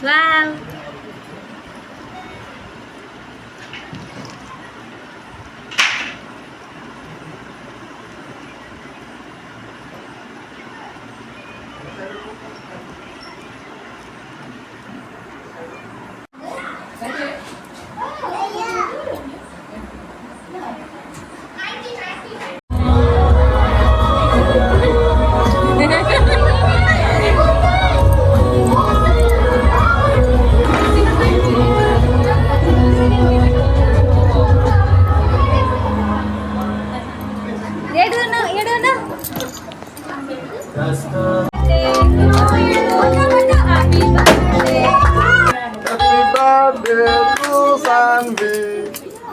Wow.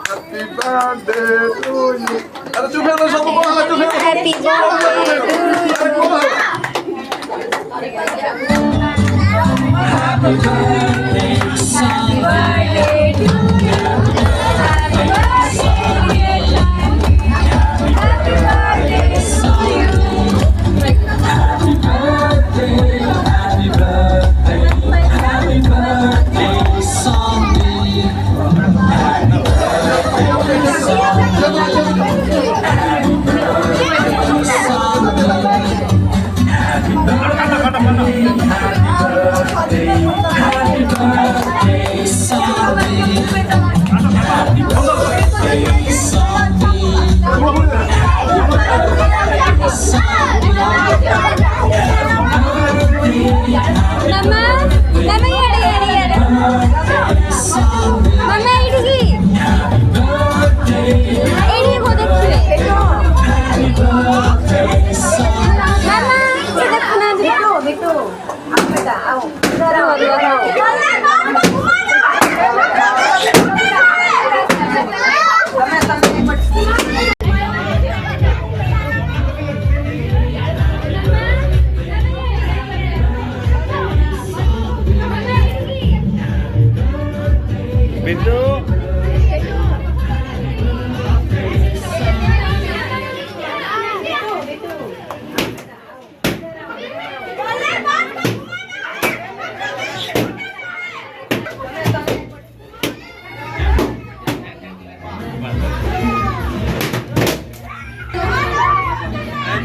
Happy birthday to you. Ada cuma yang sama bola, ada cuma yang Happy birthday to you. Happy birthday, son. Happy birthday to you. Happy birthday, happy birthday, son. Happy birthday, happy birthday, happy birthday, son.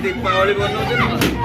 Deepawali बनवते ना